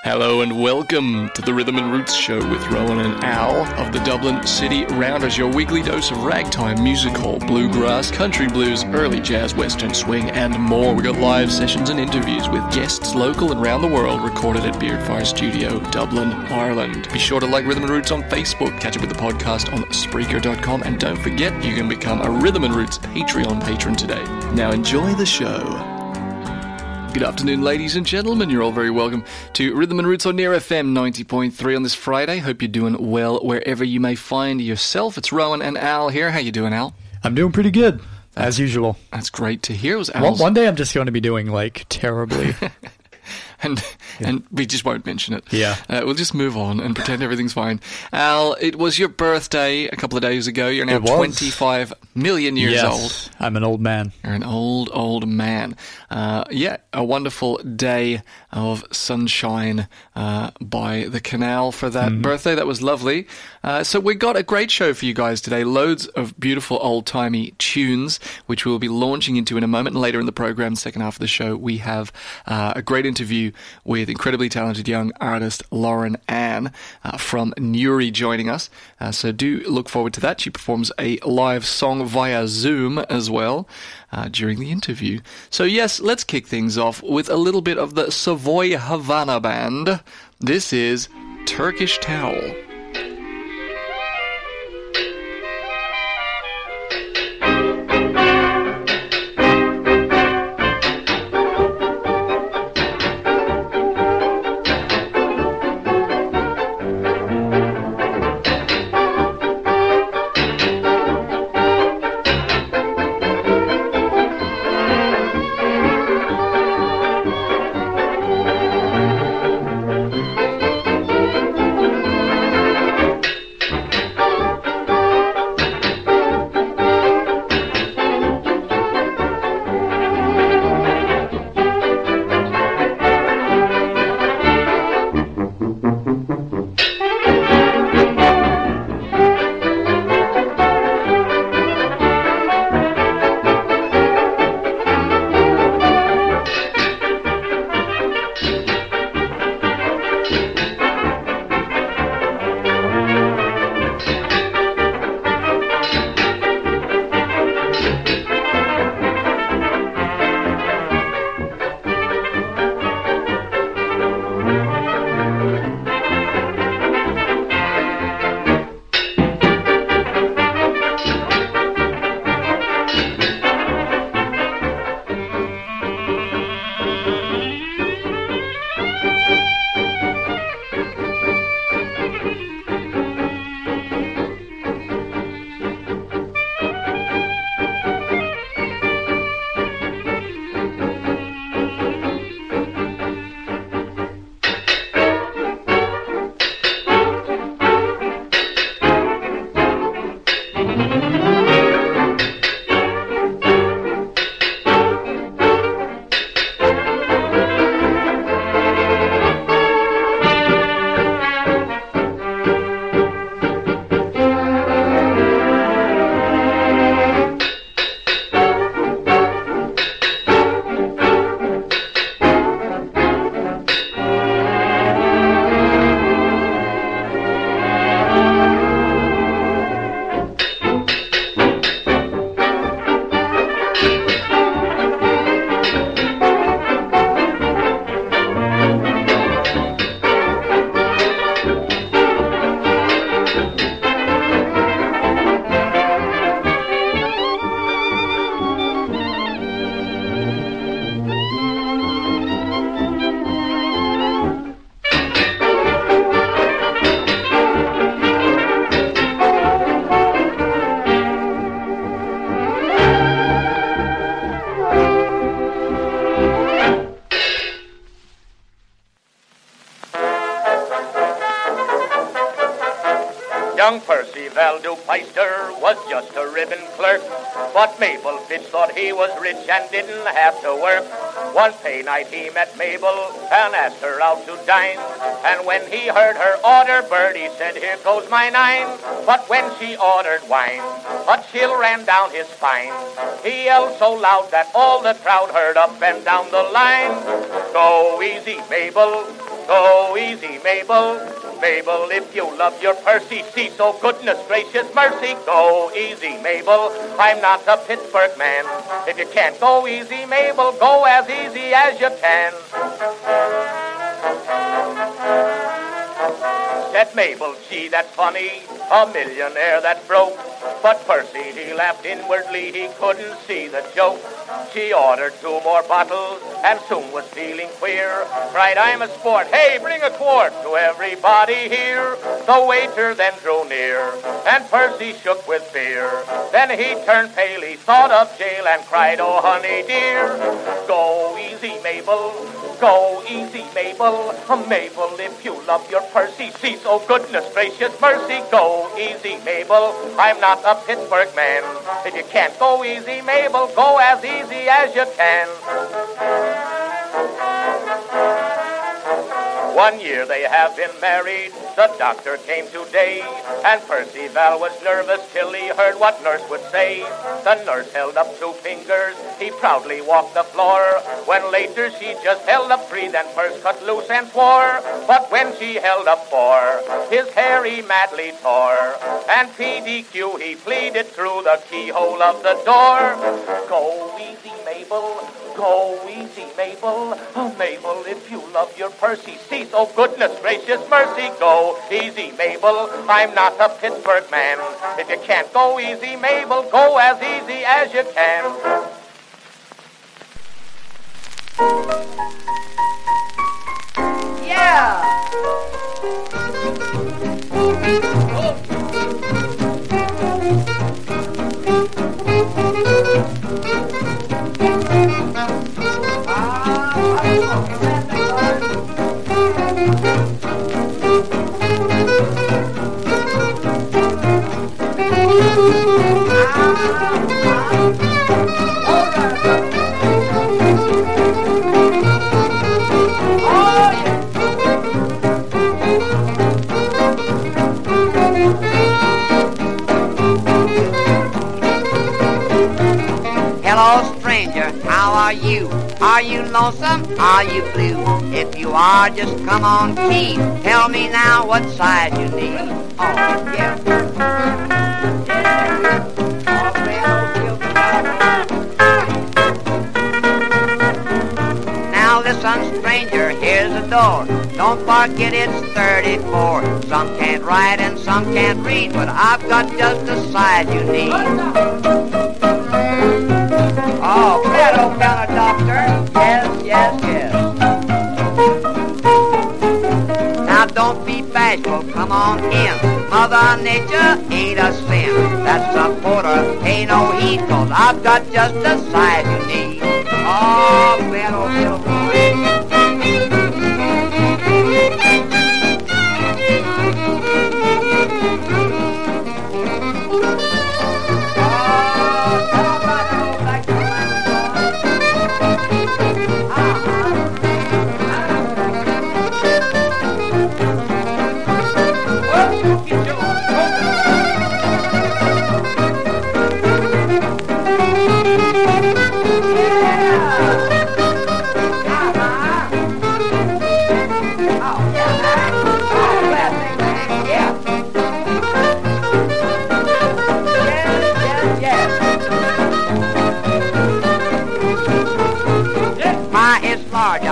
Hello and welcome to the Rhythm and Roots Show with Rohan and Al of the Dublin City Rounders, your weekly dose of ragtime, music hall, bluegrass, country blues, early jazz, western swing, and more. We got live sessions and interviews with guests local and around the world, recorded at Beardfire Studio, Dublin, Ireland. Be sure to like Rhythm and Roots on Facebook, catch up with the podcast on Spreaker.com, and don't forget you can become a Rhythm and Roots Patreon patron today. Now enjoy the show. Good afternoon, ladies and gentlemen. You're all very welcome to Rhythm and Roots on Near FM 90.3 on this Friday. Hope you're doing well wherever you may find yourself. It's Rohan and Al here. How you doing, Al? I'm doing pretty good, as usual. That's great to hear. It was Al's. One day I'm just going to be doing, terribly. And we just won't mention it. Yeah. We'll just move on and pretend everything's fine. Al, it was your birthday a couple of days ago. You're now 25 million years old. I'm an old man. You're an old man. A wonderful day of sunshine by the canal for that birthday. That was lovely. So we got a great show for you guys today. Loads of beautiful old-timey tunes, which we'll be launching into in a moment. And later in the program, second half of the show, we have a great interview with incredibly talented young artist Lauren Ann from Newry joining us. So do look forward to that. She performs a live song via Zoom as well during the interview. So yes, let's kick things off with a little bit of the Savoy Havana Band. This is Turkish Towel. Young Percy Valdupeister was just a ribbon clerk, but Mabel Fitz thought he was rich and didn't have to work. One pay night he met Mabel and asked her out to dine, and when he heard her order bird, he said, "Here goes my 9." But when she ordered wine, a chill ran down his spine. He yelled so loud that all the crowd heard up and down the line. "Go easy, Mabel, go easy, Mabel. Mabel, if you love your Percy, see, so goodness gracious mercy, go easy, Mabel. I'm not a Pittsburgh man. If you can't go easy, Mabel, go as easy as you can. Said Mabel, gee, that's funny, a millionaire that's broke. But Percy, he laughed inwardly, he couldn't see the joke. She ordered 2 more bottles and soon was feeling queer. Cried, I'm a sport, hey, bring a quart to everybody here. The waiter then drew near and Percy shook with fear. Then he turned pale, he thought of jail and cried, oh honey dear, go easy, Mabel. Go easy, Mabel. Mabel, if you love your Percy, see, so goodness gracious mercy, go easy, Mabel. I'm not a Pittsburgh man. If you can't go easy, Mabel, go as easy as you can. 1 year they have been married, the doctor came today, and Percy Val was nervous till he heard what nurse would say. The nurse held up 2 fingers, he proudly walked the floor, when later she just held up 3, then Percy cut loose and swore. But when she held up 4, his hair he madly tore, and PDQ he pleaded through the keyhole of the door. Go easy, Mabel. Go easy, Mabel. Oh, Mabel, if you love your Percy, see, oh goodness gracious mercy, go easy, Mabel. I'm not a Pittsburgh man. If you can't go easy, Mabel, go as easy as you can. Yeah! Hello, stranger, how are you? Are you lonesome? Are you blue? If you are, just come on key. Tell me now what size you need. Oh, yeah. Now listen, stranger, here's the door. Don't forget it's 34. Some can't write and some can't read, but I've got just the size you need. Oh, that old kind of doctor. Yes, yes, yes. Now don't be bashful, come on in. Mother Nature ain't a sin. That's a quarter, ain't no heat, 'cause I've got just the size you need. Oh, that old little boy.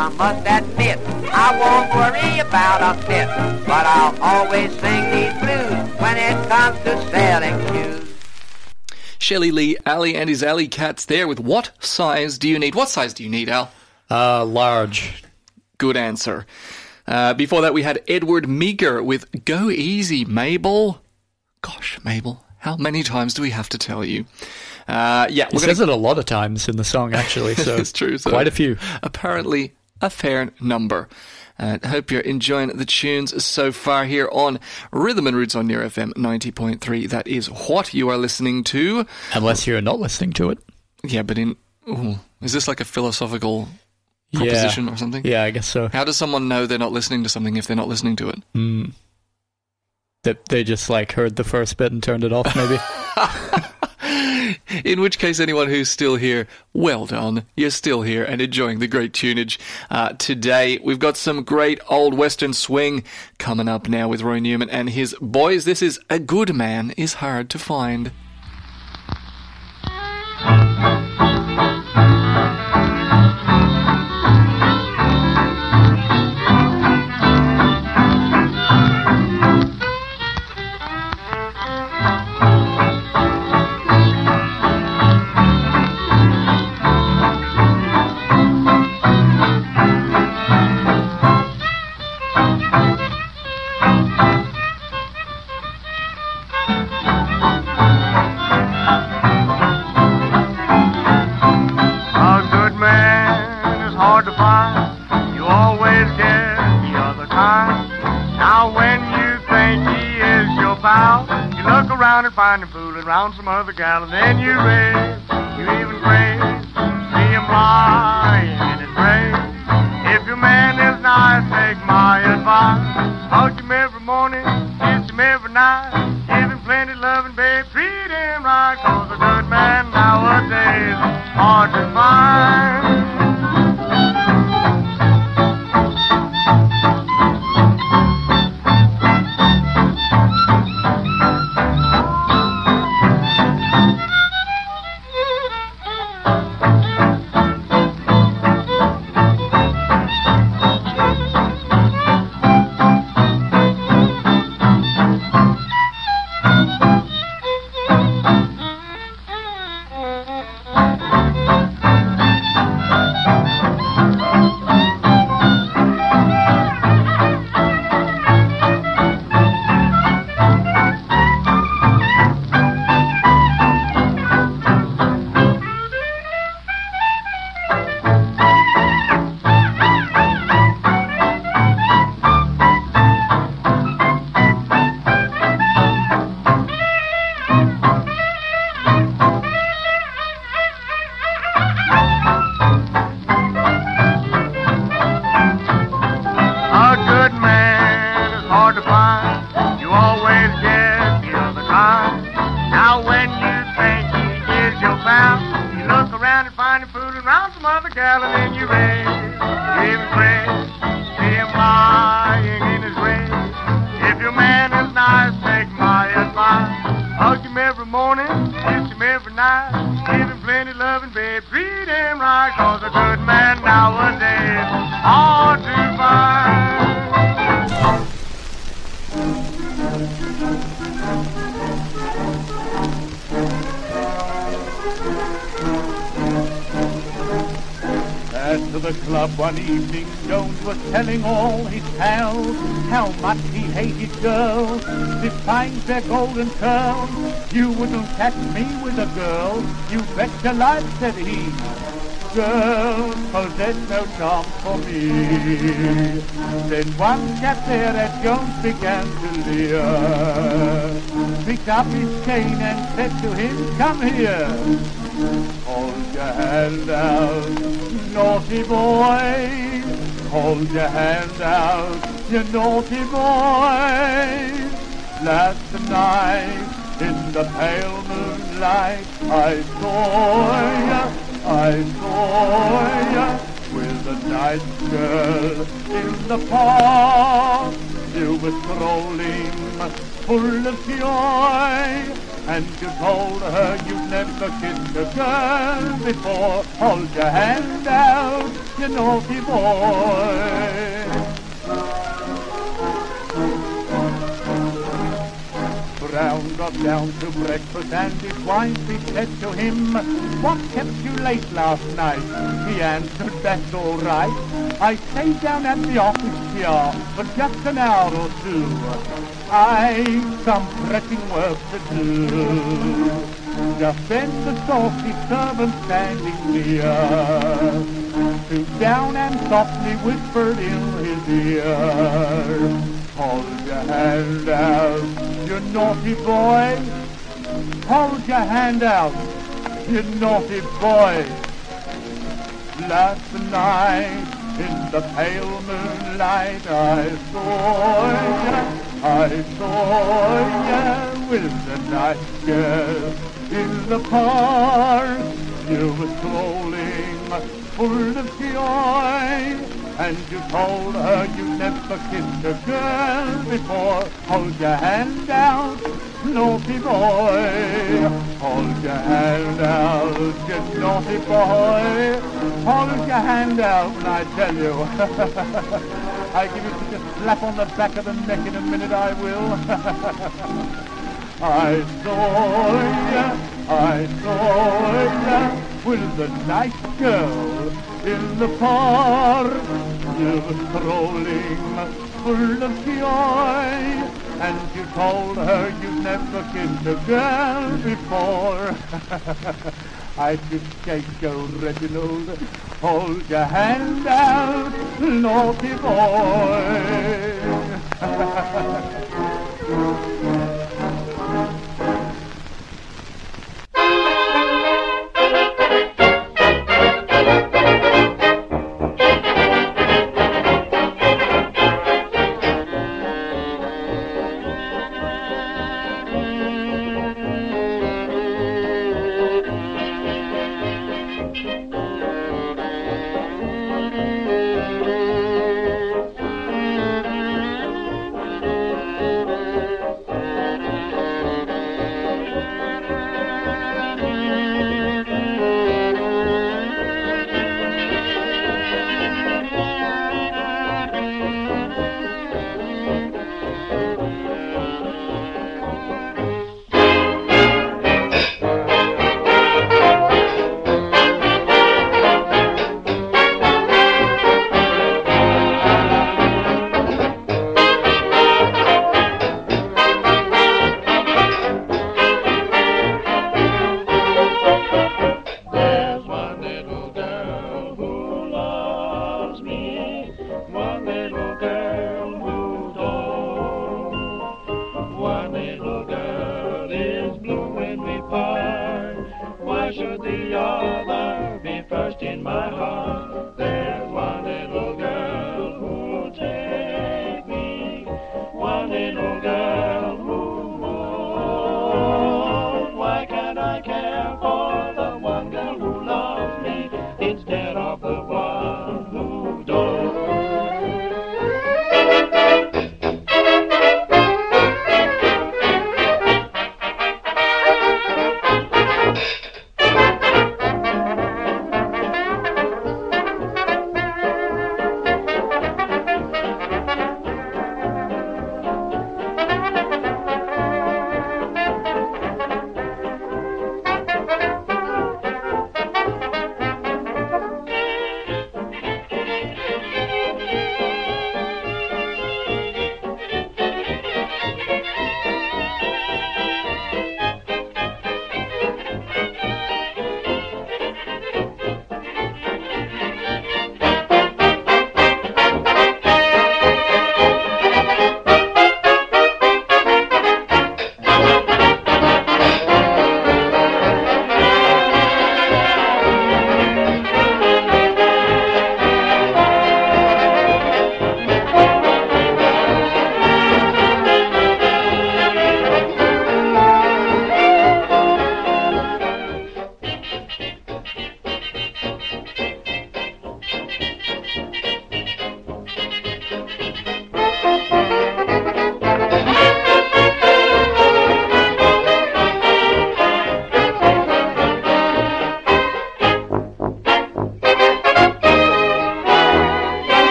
I must admit, I won't worry about a bit, but I'll always sing these blues when it comes to selling shoes. Shelley Lee, Ali and his alley cats there with what size do you need? What size do you need, Al? Large. Good answer. Before that, we had Edward Meeker with Go Easy, Mabel. Gosh, Mabel, how many times do we have to tell you? He says it a lot of times in the song, actually. So it's true. So quite a few. Apparently, a fair number. I hope you're enjoying the tunes so far here on Rhythm and Roots on Near FM 90.3. That is what you are listening to. Unless you're not listening to it. Yeah, but is this like a philosophical proposition or something? Yeah, I guess so. How does someone know they're not listening to something if they're not listening to it? That they just heard the first bit and turned it off, maybe. In which case, anyone who's still here, well done. You're still here and enjoying the great tunage. Today, we've got some great old Western swing coming up now with Roy Newman and his boys. This is A Good Man Is Hard to Find. Find him fooling around some other gal, and then you raise, you even praise, see him lying in his grave. If your man is nice, take my advice. Hug him every morning, kiss him every night, give him plenty loving, babe, treat him right, 'cause a good man nowadays is hard to find. One evening Jones was telling all his pals how much he hated girls, despite their golden curls. You wouldn't catch me with a girl, you bet your life, said he. Girls possess no charm for me. Then one chap there at Jones began to leer, picked up his cane and said to him, come here. Hold your hand out, naughty boy. Hold your hand out, you naughty boy. Last night in the pale moonlight I saw ya with a nice girl in the park. You were strolling full of joy, and you told her you'd never kissed a girl before. Hold your hand out, you naughty boy. Brown got down to breakfast and his wife, he said to him, what kept you late last night? He answered, that's all right. I stayed down at the office here for just an hour or two. I've some pressing work to do. Just then the saucy servant standing near stooped down and softly whispered in his ear, hold your hand out, you naughty boy. Hold your hand out, you naughty boy. Last night in the pale moonlight I saw ya with a nice girl in the park. You were strolling full of joy, and you told her you never kissed a girl before. Hold your hand out, naughty boy. Hold your hand out, you naughty boy. Hold your hand out when I tell you. I give you such a slap on the back of the neck in a minute, I will. I saw ya with a nice girl in the park. You were strolling full of joy, and you told her you'd never kissed a girl before. I just say, go, Reginald, hold your hand out, naughty boy.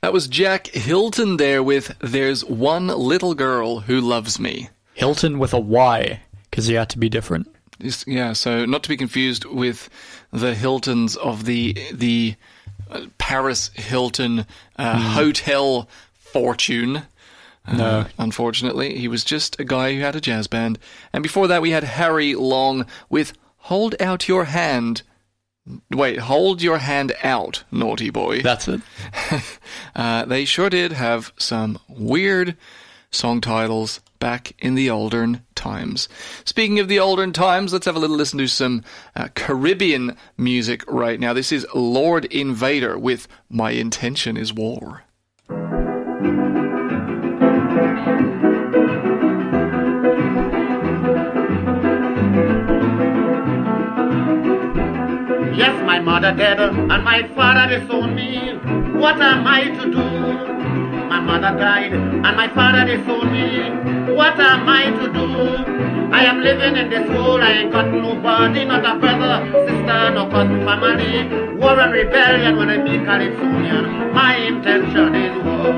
That was Jack Hilton there with There's One Little Girl Who Loves Me. Hilton with a Y, because he had to be different. Yeah, so not to be confused with the Hiltons of the Paris Hilton hotel fortune. No. Unfortunately, he was just a guy who had a jazz band. And before that, we had Harry Long with Hold Out Your Hand. Wait, hold your hand out, naughty boy. That's it. They sure did have some weird song titles back in the olden times. Speaking of the olden times, let's have a little listen to some Caribbean music right now. This is Lord Invader with My Intention is War. My mother dead and my father disowned me. What am I to do? My mother died and my father disowned me. What am I to do? I am living in this world, I ain't got nobody, not a brother, sister, no cousin, family. War and rebellion when I be Calypsonian. My intention is war.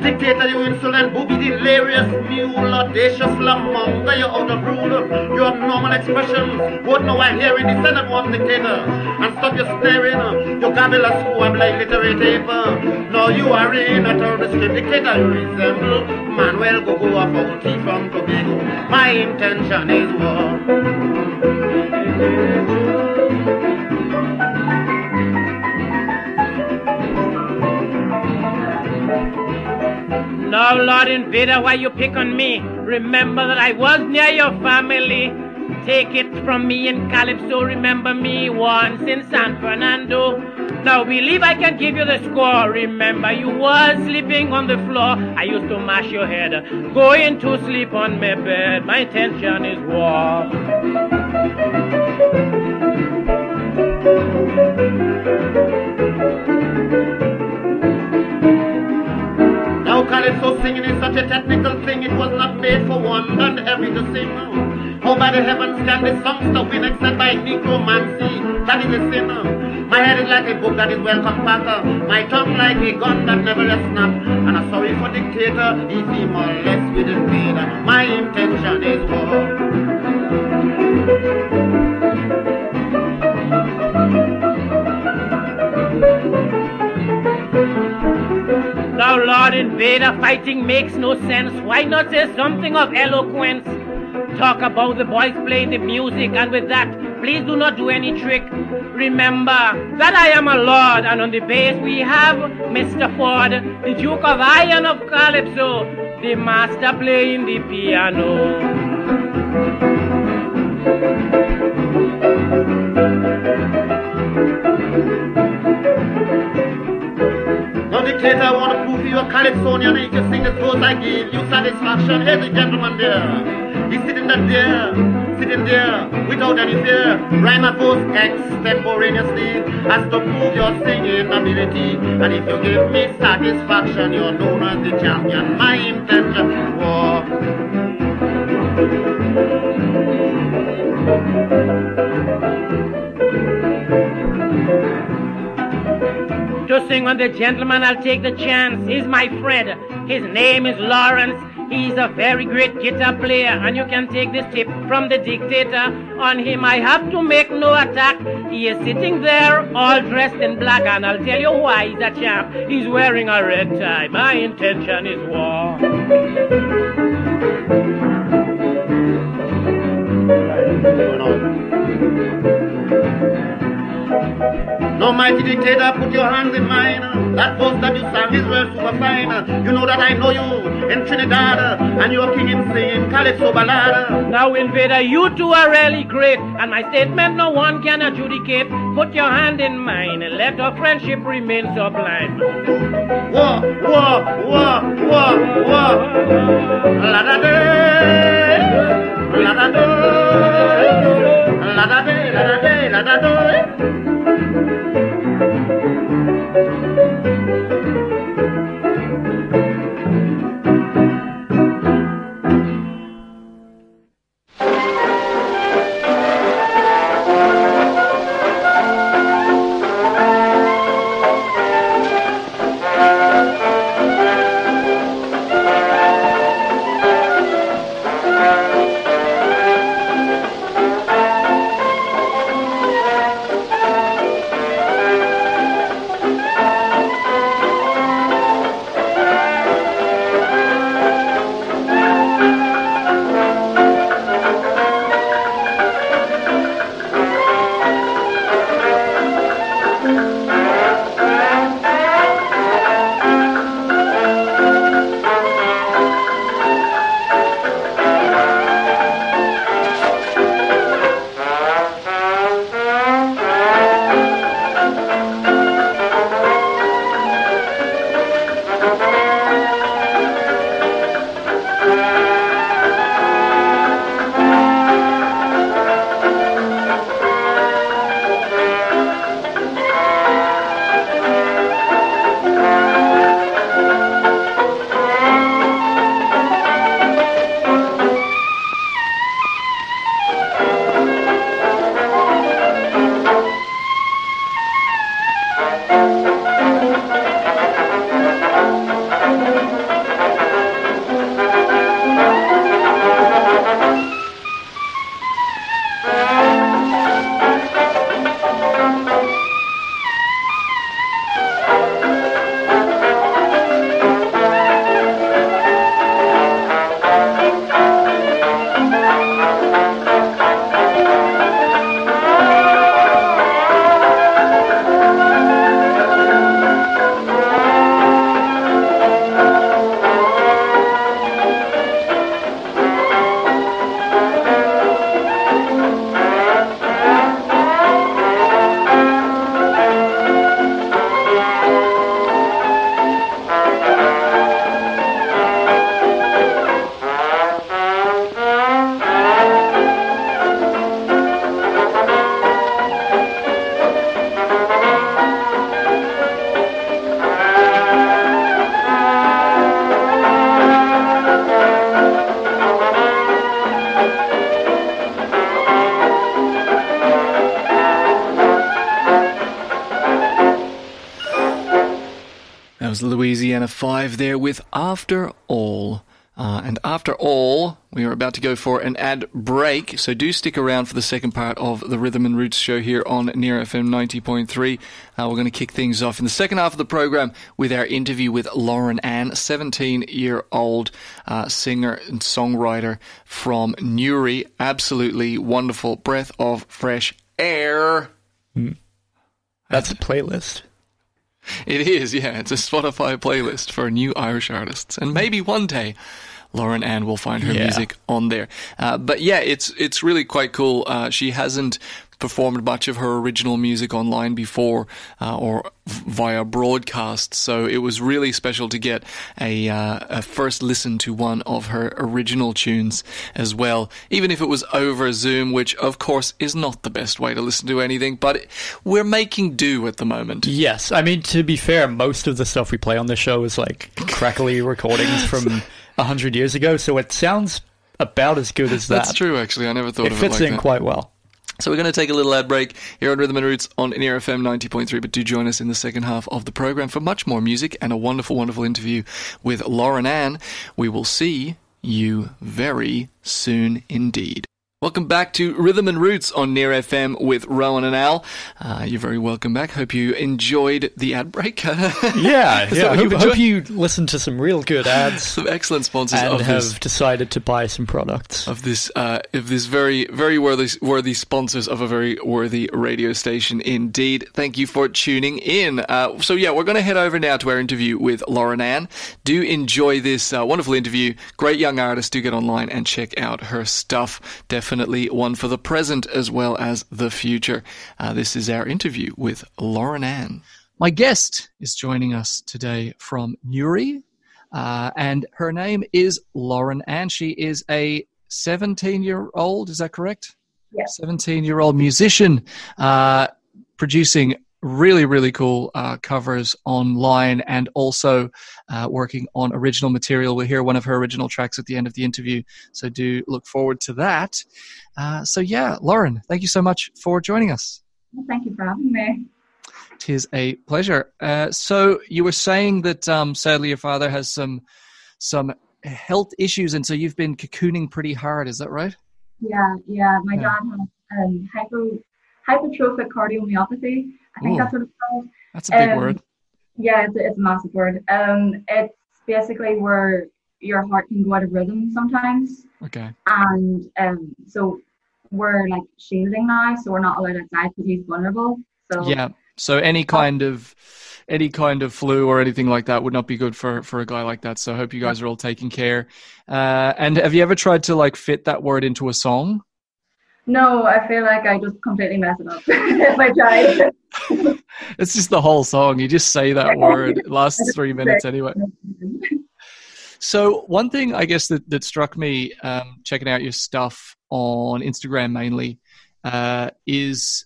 Dictator, you insolent booby, delirious mule, audacious lamonger, you're out of rule. Your normal expression won't know I hear in the Senate one dictator. And stop your staring, you gabble a squab like literary No, you are in a terrorist dictator, you resemble Manuel Gogo, a foul thief from Tobago. My intention is war. Now, Lord Invader, why you pick on me? Remember that I was near your family. Take it from me in Calypso, remember me once in San Fernando. Now believe I can give you the score. Remember you was sleeping on the floor. I used to mash your head, going to sleep on my bed. My intention is war. Now Calypso singing is such a technical thing. It was not made for one and every to sing. Oh, by the heavens can this song stop in except by necromancy? That is a sin. My head is like a book that is well compacted. My tongue like a gun that never lets snap. And I'm sorry for dictator if he molests with his blade. My intention is war. Now, Lord Invader, fighting makes no sense. Why not say something of eloquence? Talk about the boys playing the music, and with that, please do not do any trick. Remember that I am a lord, and on the bass we have Mr. Ford, the Duke of Iron of Calypso, the master playing the piano. Dictator, I want to prove you a Calypsonian and you can sing the throws I give you satisfaction. Here's the gentleman there. He's sitting there, without any fear. Rhyme and post extemporaneously as to prove your singing ability. And if you give me satisfaction, you're known as the champion. My intention is war. To sing on the gentleman, I'll take the chance. He's my friend. His name is Lawrence. He's a very great guitar player, and you can take this tip from the dictator. On him I have to make no attack. He is sitting there all dressed in black, and I'll tell you why he's a champ. He's wearing a red tie. My intention is war. No, mighty dictator, put your hands in mine. That post that you sang is real super fine. You know that I know you in Trinidad, and you're king in singing Calypso ballad. Now, Invader, you two are really great, and my statement no one can adjudicate. Put your hand in mine and let our friendship remain sublime. War, war, war, war, war. La-da-day, la-da-day, la-da-day, la-da-day, la-da-day. was Louisiana 5 there with After All. And after all, we are about to go for an ad break, so do stick around for the second part of the Rhythm and Roots show here on Near FM 90.3. We're going to kick things off in the second half of the program with our interview with Lauren Ann, 17-year-old singer and songwriter from Newry. Absolutely wonderful breath of fresh air. That's a playlist. It is, yeah. It's a Spotify playlist for new Irish artists. And maybe one day Lauren Ann will find her music on there. But yeah, it's really quite cool. She hasn't performed much of her original music online before or via broadcast, so it was really special to get a first listen to one of her original tunes as well, even if it was over Zoom, which of course is not the best way to listen to anything, but we're making do at the moment. Yes, I mean, to be fair, most of the stuff we play on the show is like crackly recordings from 100 years ago, so it sounds about as good as that. That's true, actually. I never thought of it like that. It fits in quite well. So we're going to take a little ad break here on Rhythm and Roots on Near FM 90.3, but do join us in the second half of the program for much more music and a wonderful, wonderful interview with Lauren Ann. We will see you very soon indeed. Welcome back to Rhythm and Roots on Near FM with Rohan and Al. You're very welcome back. Hope you enjoyed the ad break. Yeah. Hope you listened to some real good ads. Some excellent sponsors and of have decided to buy some products of this very, very worthy sponsors of a very worthy radio station indeed. Thank you for tuning in. So yeah, we're going to head over now to our interview with Lauren Ann. Do enjoy this wonderful interview. Great young artist. Do get online and check out her stuff. Definitely one for the present as well as the future. This is our interview with Lauren Ann. My guest is joining us today from Newry, and her name is Lauren Ann. She is a 17-year-old, is that correct? Yes. 17-year-old musician, producing really, really cool covers online and also working on original material. We'll hear one of her original tracks at the end of the interview, so do look forward to that. So yeah, Lauren, thank you so much for joining us. Well, thank you for having me. It is a pleasure. So you were saying that sadly your father has some health issues, and so you've been cocooning pretty hard, is that right? Yeah. My dad has hypertrophic cardiomyopathy. I think that's what it's called. That's a big word. Yeah, it's a massive word. It's basically where your heart can go out of rhythm sometimes. Okay. And so we're like shielding now, so we're not allowed outside because he's vulnerable. So yeah. So any kind of flu or anything like that would not be good for a guy like that. So I hope you guys are all taking care. And have you ever tried to like fit that word into a song? No, I feel like I just completely mess it up if I try. It's just the whole song. You just say that word. It lasts 3 minutes anyway. So one thing I guess that struck me checking out your stuff on Instagram mainly is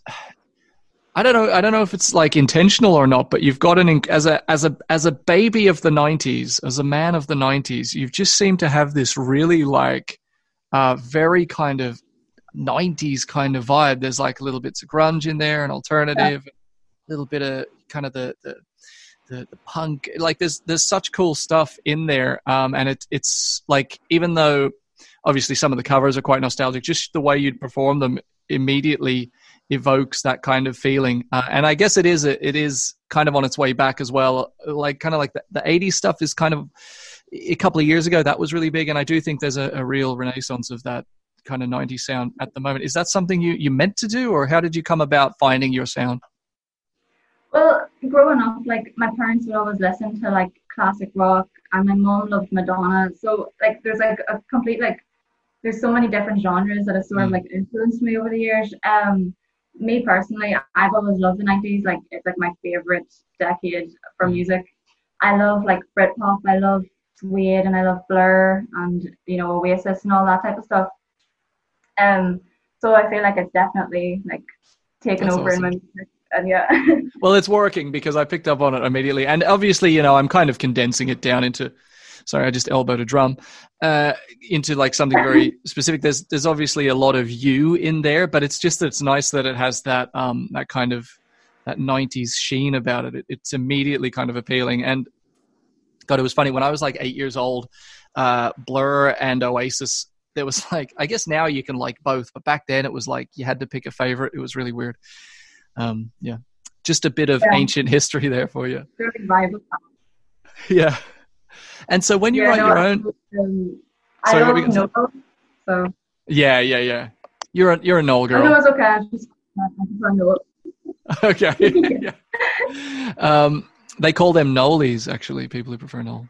I don't know if it's like intentional or not, but you've got as a baby of the 90s, as a man of the 90s, you've just seemed to have this really like very kind of 90s kind of vibe. There's like a little bits of grunge in there, an alternative, a little bit of kind of the punk. Like there's such cool stuff in there, and it's like, even though obviously some of the covers are quite nostalgic, just the way you'd perform them immediately evokes that kind of feeling. And I guess it is kind of on its way back as well. Like kind of like the 80s stuff is kind of a couple of years ago that was really big, and I do think there's a real renaissance of that kind of 90s sound at the moment. Is that something you meant to do, or how did you come about finding your sound? Well, growing up, like my parents would always listen to like classic rock, and my mom loved Madonna. So like there's like a complete like there's so many different genres that have sort of like influenced me over the years. Me personally, I've always loved the 90s. Like it's like my favorite decade for music. I love like Britpop, I love Suede, and I love Blur, and Oasis and all that type of stuff. So I feel like it's definitely like taken over in my music. And yeah. Well, it's working because I picked up on it immediately. And obviously, I'm kind of condensing it down into, sorry, I just elbowed a drum, into like something very specific. There's obviously a lot of you in there, but it's just that it's nice that it has that kind of that 90s sheen about it. It's immediately kind of appealing. And God, it was funny when I was like 8 years old. Blur and Oasis. There was like, I guess now you can like both, but back then it was like you had to pick a favorite. It was really weird. Yeah, just a bit of ancient history there for you. Really viable. Yeah. And so when you write your own, I sorry, what were don't you gonna know. So yeah. You're a Noel I girl. know it's okay. I just know it. Okay. Yeah. They call them Nolies, actually, people who prefer Noel.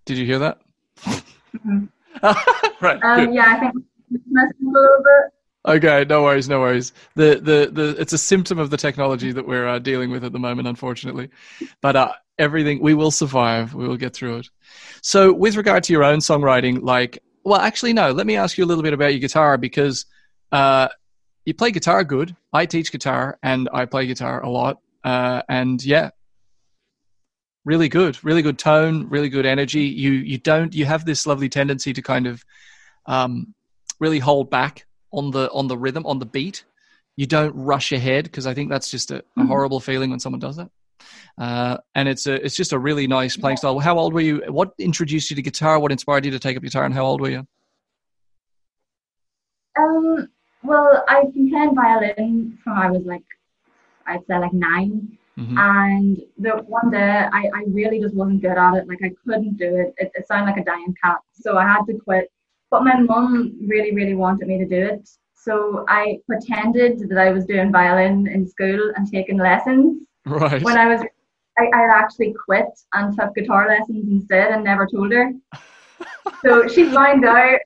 Did you hear that? Mm-hmm. Right. Yeah, I think it's messing a little bit. Okay, no worries. The it's a symptom of the technology that we're dealing with at the moment, unfortunately. But everything, we will survive. We will get through it. So, with regard to your own songwriting, like, well, actually, no. Let me ask you a little bit about your guitar because you play guitar good. I teach guitar and I play guitar a lot. And yeah, really good tone, really good energy. You have this lovely tendency to kind of really hold back on the rhythm, on the beat. You don't rush ahead because I think that's just a horrible feeling when someone does that. And it's just a really nice playing style. How old were you? What introduced you to guitar? What inspired you to take up guitar? And how old were you? Well, I've been playing violin from I was like, I'd say like 9. Mm-hmm. And the one day I really just wasn't good at it. Like I couldn't do it. It sounded like a dying cat. So I had to quit. But my mum really, really wanted me to do it. So I pretended that I was doing violin in school and taking lessons. Right. When I actually quit and took guitar lessons instead and never told her. So she found out.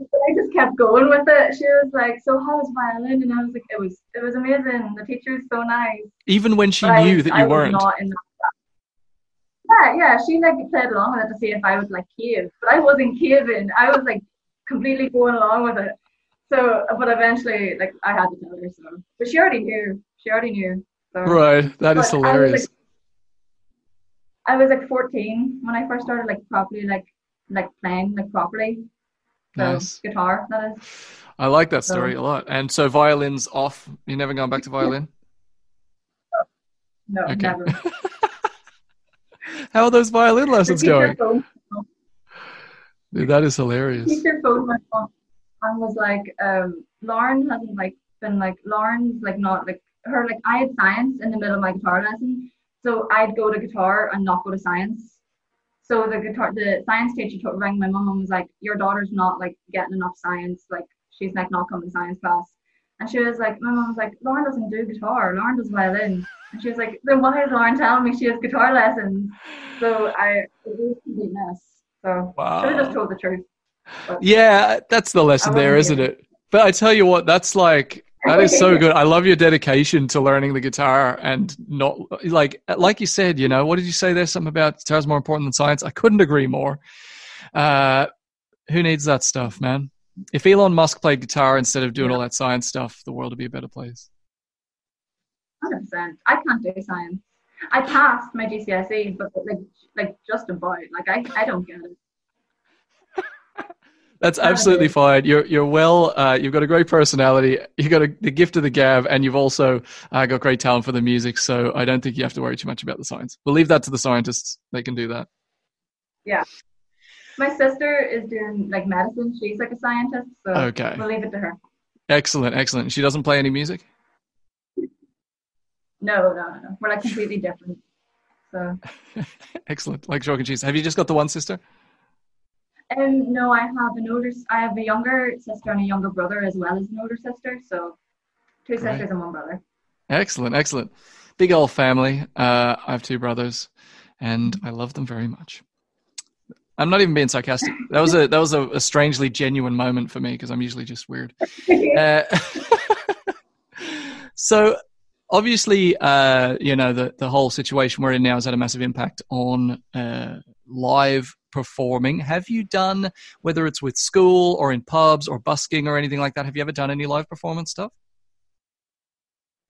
I just kept going with it. She was like, "So how was violin?" And I was like, "It was amazing. The teacher's so nice." Even when she knew that you weren't. Was not in that. Yeah. She like played along with it to see if I would like cave, but I wasn't caving. I was like completely going along with it. So, but eventually, like I had to tell her so. But she already knew. So. Right. That is hilarious. I was like 14 when I first started like properly like playing like properly. So, nice. Guitar, that is. I like that story a lot. And so violin's off. You never gone back to violin? No, okay. Never. How are those violin lessons going? Dude, that is hilarious. The teacher phoned my mom and was like, Lauren hasn't like been like, Lauren's like not like her, like I had science in the middle of my guitar lesson. So I'd go to guitar and not go to science. So the science teacher rang my mum and was like, "Your daughter's not like getting enough science. Like she's like not coming to science class." And she was like, my mum was like, "Lauren doesn't do guitar. Lauren does violin." And she was like, "Then why is Lauren telling me she has guitar lessons?" So it was a complete mess. So I should have just told the truth. Yeah, that's the lesson there, isn't it? But I tell you what, that is so good. I love your dedication to learning the guitar and not like you said, what did you say there? Something about guitar's more important than science. I couldn't agree more. Who needs that stuff, man? If Elon Musk played guitar instead of doing all that science stuff, the world would be a better place. 100%. I can't do science. I passed my GCSE, but like just about. Like I don't get it. That's absolutely fine. You're well. You've got a great personality. You've got the gift of the gab, and you've also got great talent for the music. So I don't think you have to worry too much about the science. We'll leave that to the scientists. They can do that. Yeah. My sister is doing like medicine. She's like a scientist. So okay. We'll leave it to her. Excellent. She doesn't play any music? No. We're like completely different. So. Excellent. Like chalk and cheese. Have you just got the one sister? No, I have a younger sister and a younger brother as well as an older sister. So 2 sisters and 1 brother. Excellent. Big old family. I have 2 brothers and I love them very much. I'm not even being sarcastic. That was a strangely genuine moment for me because I'm usually just weird. So obviously, the whole situation we're in now has had a massive impact on live performing. Have you done, whether it's with school or in pubs or busking or anything like that, have you ever done any live performance stuff?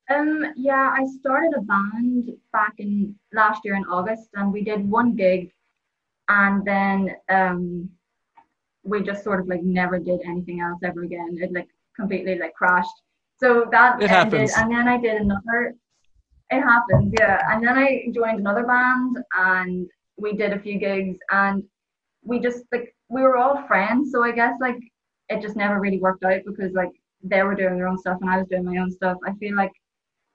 Yeah, I started a band back in last year in August, and we did 1 gig, and then we just sort of like never did anything else ever again. It like completely like crashed. So that ended, happens. and then I did another. It happens, yeah. And then I joined another band and we did a few gigs and we just like we were all friends, so I guess like it just never really worked out because like they were doing their own stuff and I was doing my own stuff. I feel like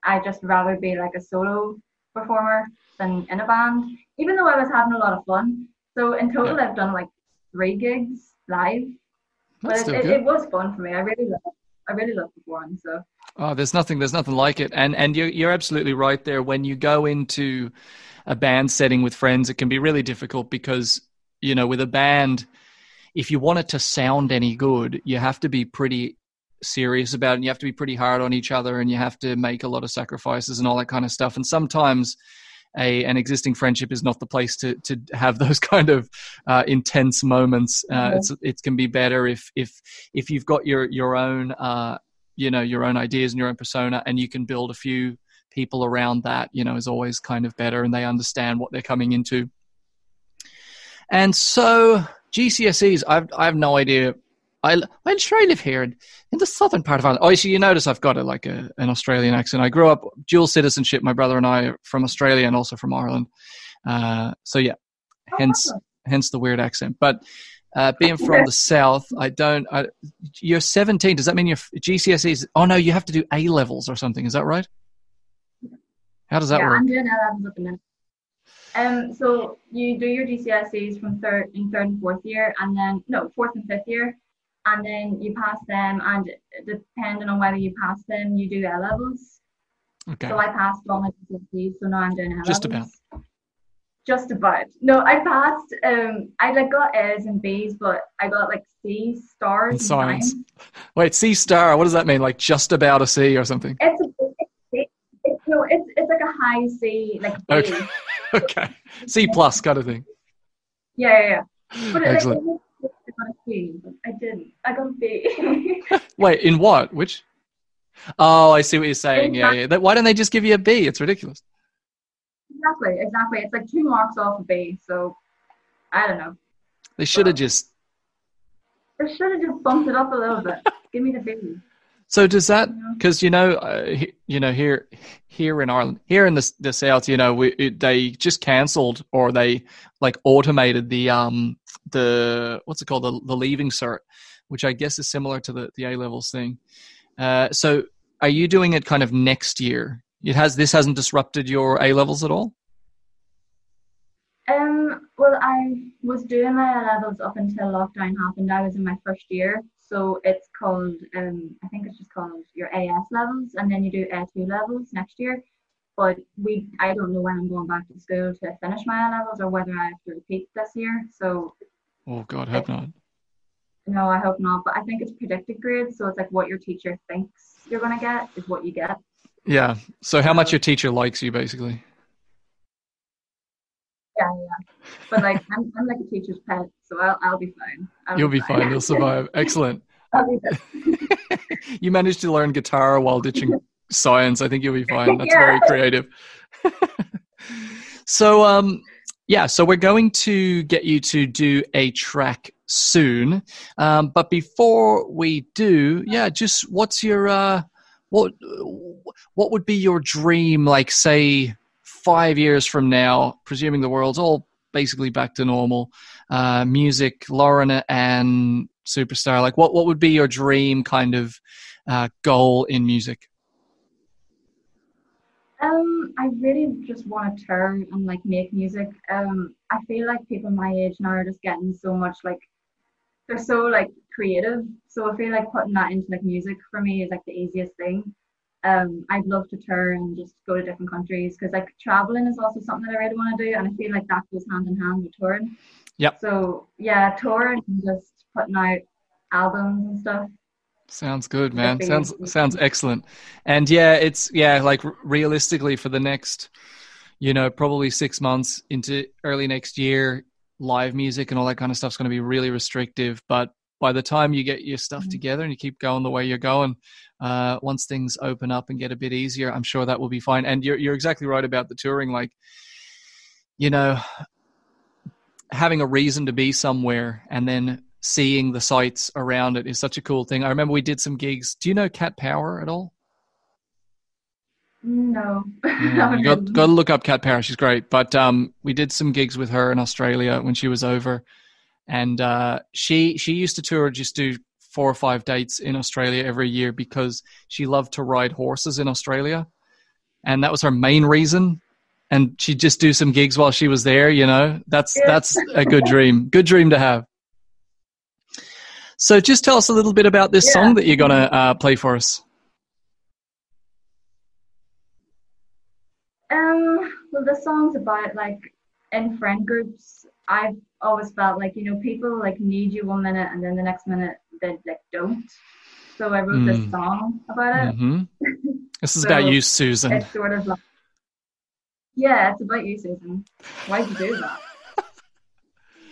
I just rather be like a solo performer than in a band, even though I was having a lot of fun. So in total, I've done like 3 gigs live, That's but still it, good. it was fun for me. I really love performing. So Oh, there's nothing like it. And you're absolutely right there. When you go into a band setting with friends, it can be really difficult because, with a band, if you want it to sound any good, you have to be pretty serious about it. And you have to be pretty hard on each other and you have to make a lot of sacrifices and all that kind of stuff. And sometimes an existing friendship is not the place to have those kind of intense moments. It can be better if you've got your own your own ideas and your own persona, and you can build a few people around that. Is always kind of better, and they understand what they're coming into. And so GCSEs, I have no idea. I live here in the southern part of Ireland. Oh, so you notice I've got an Australian accent. I grew up dual citizenship. My brother and I are from Australia and also from Ireland. So yeah, hence the weird accent. But being from the south, you're 17. Does that mean your GCSEs? Oh no, you have to do A levels or something. Is that right? How does that work? I'm doing A levels at the minute. So you do your GCSEs from third and fourth year, and then fourth and fifth year, and then you pass them. And depending on whether you pass them, you do A levels. Okay. So I passed all my GCSEs, so now I'm doing A levels. Just about. No, I passed. I got A's and B's, but I got like C stars in science. Wait, C star. What does that mean? Like just about a C or something? It's like a high C, like B. Okay. Okay. C plus kind of thing. Yeah. But excellent. I got a C, but I didn't. I got a B. Wait, in what? Which? Oh, I see what you're saying. Yeah. Why don't they just give you a B? It's ridiculous. Exactly. It's like 2 marks off a B, so I don't know. They should have just bumped it up a little bit. Give me the B. So does that, because here in Ireland, here in the south, they just cancelled or they like automated the what's it called, the leaving cert, which I guess is similar to the A levels thing. So are you doing it kind of next year? This hasn't disrupted your A levels at all? Well, I was doing my A levels up until lockdown happened. I was in my first year, so it's called I think it's just called your AS levels, and then you do A2 levels next year. But I don't know when I'm going back to school to finish my A levels or whether I have to repeat this year. So, oh God, hope not. No, I hope not. But I think it's predicted grades, so it's like what your teacher thinks you're going to get is what you get. Yeah. So how much your teacher likes you, basically. Yeah. But like I'm like a teacher's pet, so I'll be fine. You'll be fine. You'll survive. Excellent. I'll be good. You managed to learn guitar while ditching science. I think you'll be fine. That's very creative. So so we're going to get you to do a track soon. But before we do, just what's your what would be your dream, like say 5 years from now, presuming the world's all basically back to normal, music, Lauren and Superstar, like what would be your dream kind of goal in music? I really just want to tour and like make music. I feel like people my age now are just getting so much like they're so like creative. So I feel like putting that into like music for me is like the easiest thing. I'd love to tour and just go to different countries because like traveling is also something that I really want to do, and I feel like that goes hand in hand with touring. Yep. So yeah, touring and just putting out albums and stuff. Sounds good, man. Sounds excellent. And it's like realistically for the next, probably 6 months into early next year, live music and all that kind of stuff is going to be really restrictive. But by the time you get your stuff together and you keep going the way you're going, once things open up and get a bit easier, I'm sure that will be fine. And you're exactly right about the touring. Like, having a reason to be somewhere and then seeing the sights around it is such a cool thing. I remember we did some gigs. Do you know Cat Power at all? No. Yeah, you got to look up Kat Parrish. She's great. But we did some gigs with her in Australia when she was over, and she used to tour, just do 4 or 5 dates in Australia every year because she loved to ride horses in Australia, and that was her main reason. And she'd just do some gigs while she was there. You know, that's a good dream. Good dream to have. So just tell us a little bit about this song that you're gonna play for us. Well, the song's about, like, in friend groups, I've always felt like, you know, people like need you one minute and then the next minute they like don't. So I wrote this song about it. Mm-hmm. This is about you, Susan. It's sort of like, yeah, it's about you, Susan. Why'd you do that?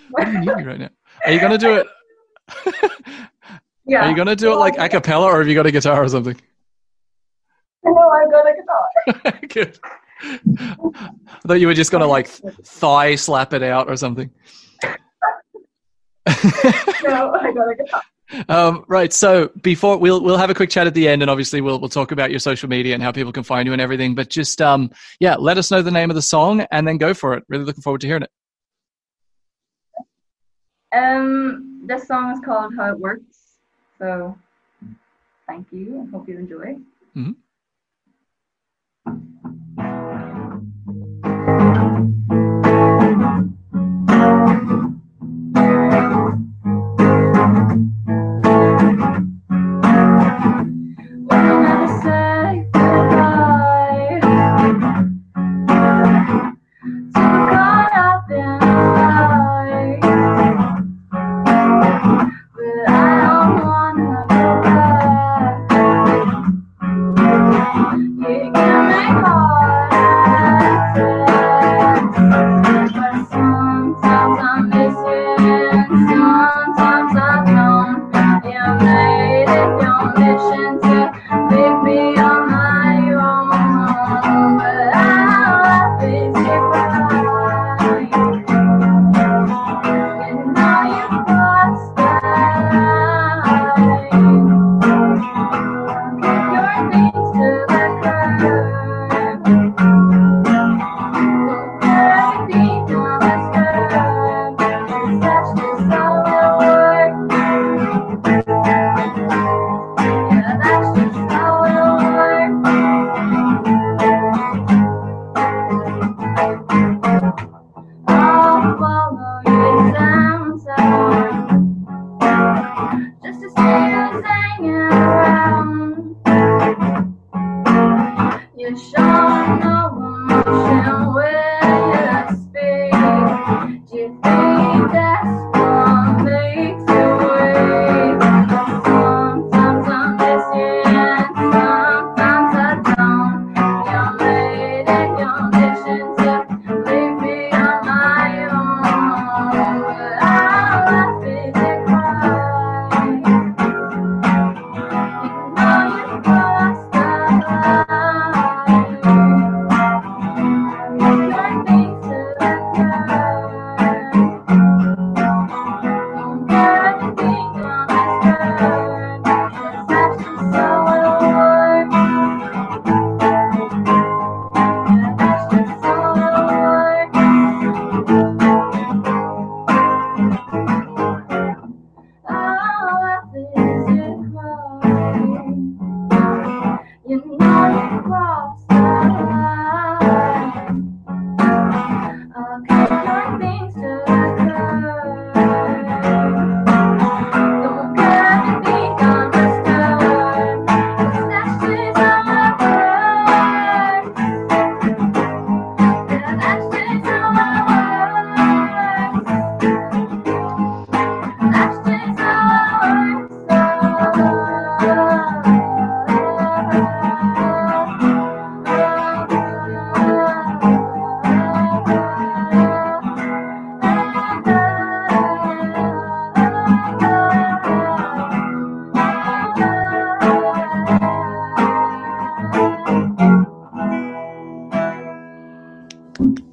What do you need right now? Are you gonna do it? Yeah. Are you gonna do it like a cappella, or have you got a guitar or something? No, I got a guitar. Good. I thought you were just gonna like thigh slap it out or something. No, I got a guitar. Right. So before we'll have a quick chat at the end, and obviously we'll talk about your social media and how people can find you and everything. But just let us know the name of the song and then go for it. Really looking forward to hearing it. This song is called How It Works. So thank you. I hope you enjoy. Mm-hmm.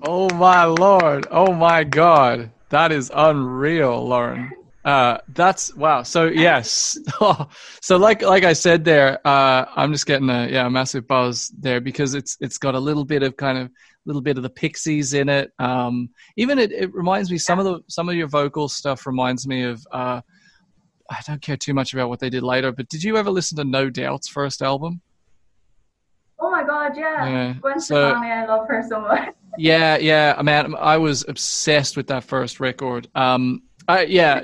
Oh my Lord. Oh my God. That is unreal, Lauren. That's wow. So yes. So like I said there, I'm just getting a massive buzz there because it's got a little bit of the Pixies in it. Even it reminds me some of your vocal stuff reminds me of I don't care too much about what they did later, but did you ever listen to No Doubt's first album? Oh my God, yeah. Gwen So, Stefani, I love her so much. yeah, man, I was obsessed with that first record.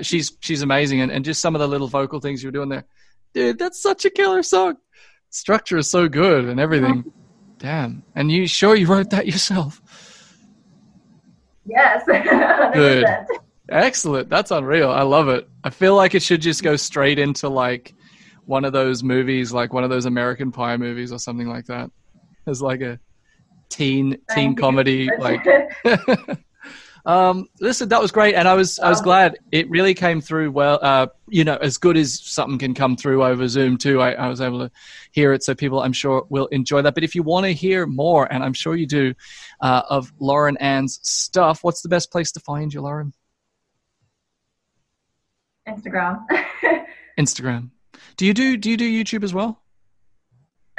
She's amazing, and just some of the little vocal things you were doing there, dude. That's such a killer song. Structure is so good and everything. Damn. And you wrote that yourself? Yes. Good. Excellent. That's unreal. I love it. I feel like it should just go straight into like one of those movies, like one of those American Pie movies or something like that. As like a teen comedy. Like listen, that was great, and I was glad it really came through well. As good as something can come through over Zoom too. I was able to hear it, so people I'm sure will enjoy that. But if you want to hear more, and I'm sure you do, of Lauren Ann's stuff, what's the best place to find you, Lauren? Instagram. Instagram. Do you do YouTube as well?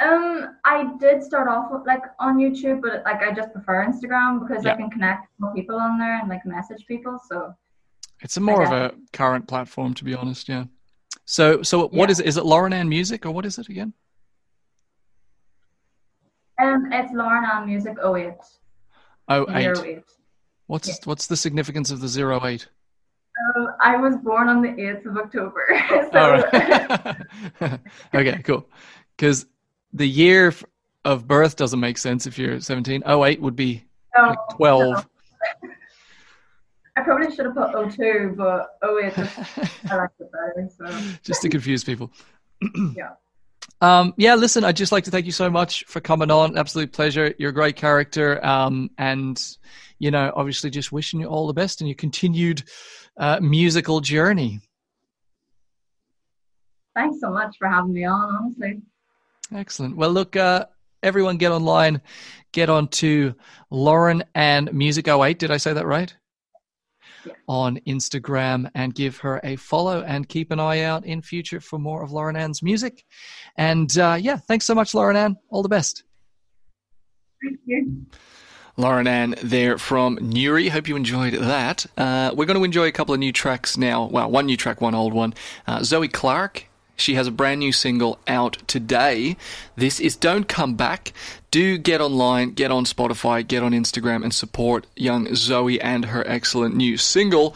I did start off with, like, on YouTube, but like I just prefer Instagram because I can connect more people on there and like message people. So it's more of a current platform, to be honest. Yeah. So what is it? Is it Lauren Ann Music or what is it again? It's Lauren Ann Music 08. 08. What's the significance of the 08? I was born on the 8th of October. Right. Okay, cool. Because the year of birth doesn't make sense if you're 17. 08 would be like 12. No. I probably should have put 02, but 08 I like it better. So. Just to confuse people. Yeah. Listen, I'd just like to thank you so much for coming on. Absolute pleasure. You're a great character. And, obviously just wishing you all the best in your continued musical journey. Thanks so much for having me on, honestly. Excellent. Well, look, everyone get online, get on to Lauren Ann Music 08. Did I say that right? Yeah. On Instagram, and give her a follow and keep an eye out in future for more of Lauren Ann's music. And thanks so much, Lauren Ann. All the best. Thank you. Lauren Ann there from Newry. Hope you enjoyed that. We're going to enjoy a couple of new tracks now. Well, one new track, one old one. Zoe Clark. She has a brand new single out today. This is Don't Come Back. Do get online, get on Spotify, get on Instagram and support young Zoe and her excellent new single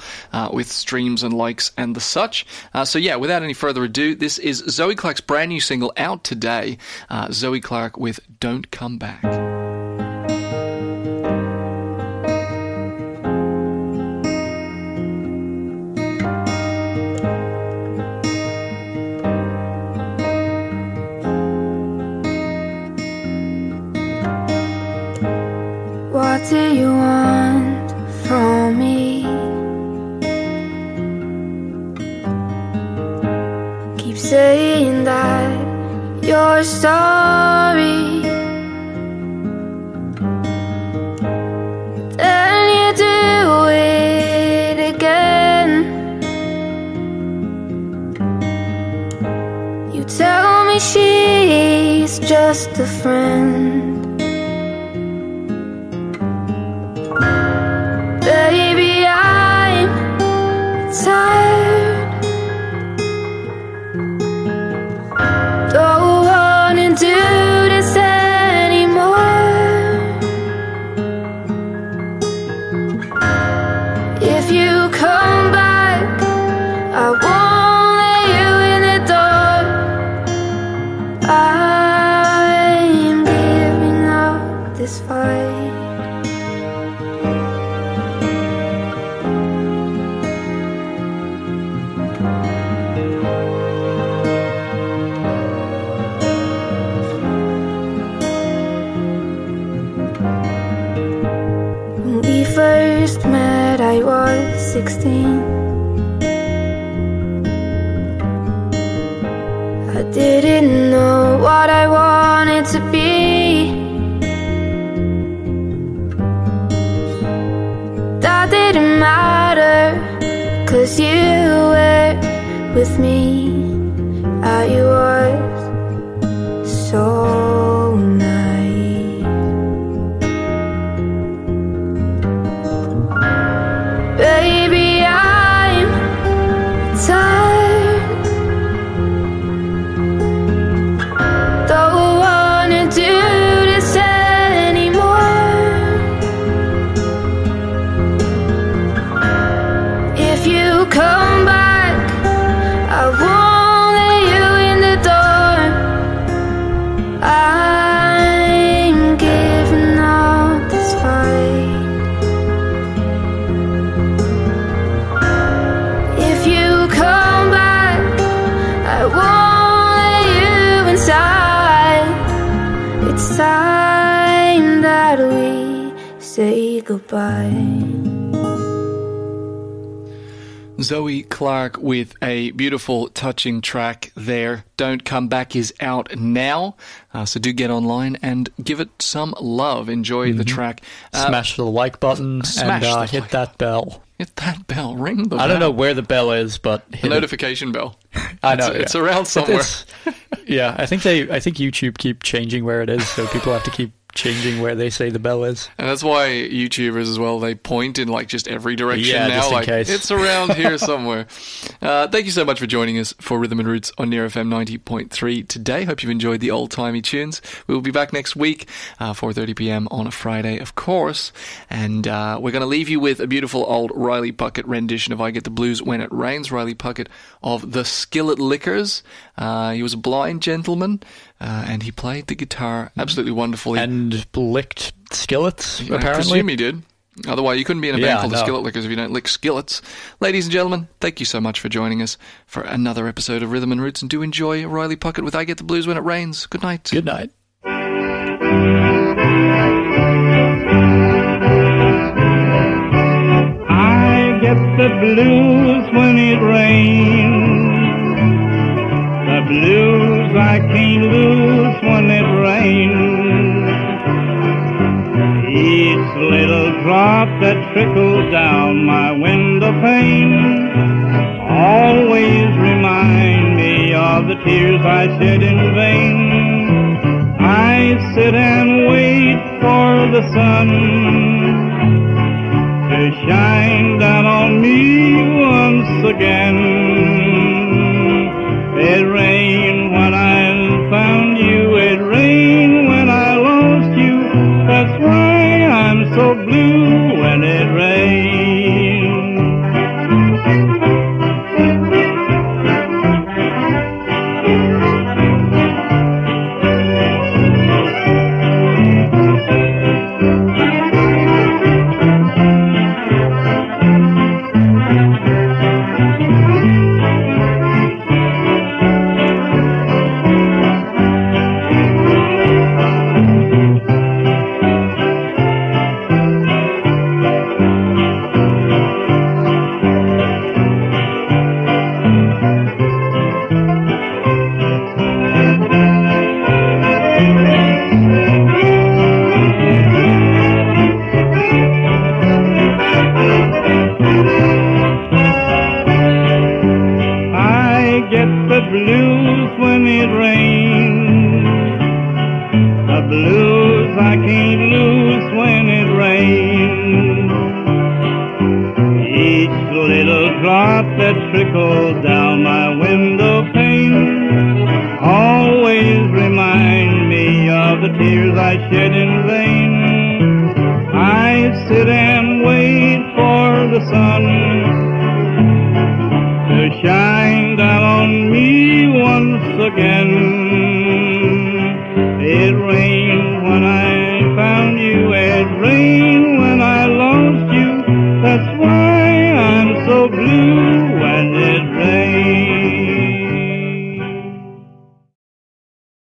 with streams and likes and the such. Without any further ado, this is Zoe Clark's brand new single out today. Zoe Clark with Don't Come Back. What do you want from me? Keep saying that you're sorry, then you do it again. You tell me she's just a friend. Baby, I'm tired. Don't wanna do this anymore. If you come back, I won't let you in the door. I'm giving up this fight. First met, I was 16. I didn't know what I wanted to be. That didn't matter, 'cause you were with me at yours so naive. Baby, I'm tired. Don't wanna do this anymore. If you come back, I won't let you in the door. I'm giving up this fight. If you come back, I won't let you inside. It's time that we say goodbye. Zoe Clark with a beautiful, touching track there. Don't Come Back is out now, so do get online and give it some love. Enjoy the track. Smash the like button and hit that bell. Hit that bell. Ring the bell. I don't know where the bell is, but hit the notification bell. I know it's around somewhere. Yeah, I think YouTube keep changing where it is, so people have to keep changing where they say the bell is. And that's why YouTubers as well, they point in like just every direction now. Just in like case. It's around here somewhere. Thank you so much for joining us for Rhythm and Roots on Near FM 90.3 today. Hope you've enjoyed the old-timey tunes. We'll be back next week, 4:30 p.m. on a Friday, of course. And we're going to leave you with a beautiful old Riley Puckett rendition of I Get the Blues When It Rains. Riley Puckett of the Skillet Lickers. He was a blind gentleman. And he played the guitar absolutely wonderfully. And licked skillets, apparently. I presume he did. Otherwise, you couldn't be in a band called the Skillet Lickers if you don't lick skillets. Ladies and gentlemen, thank you so much for joining us for another episode of Rhythm and Roots. And do enjoy Riley Puckett with I Get the Blues When It Rains. Good night. Good night. I get the blues when it rains. The blues I can't lose when it rains. Each little drop that trickles down my window pane always remind me of the tears I shed in vain. I sit and wait for the sun to shine down on me once again. It rained when I found you, it rained when I lost you. That's why I'm so blue when it rains. Again.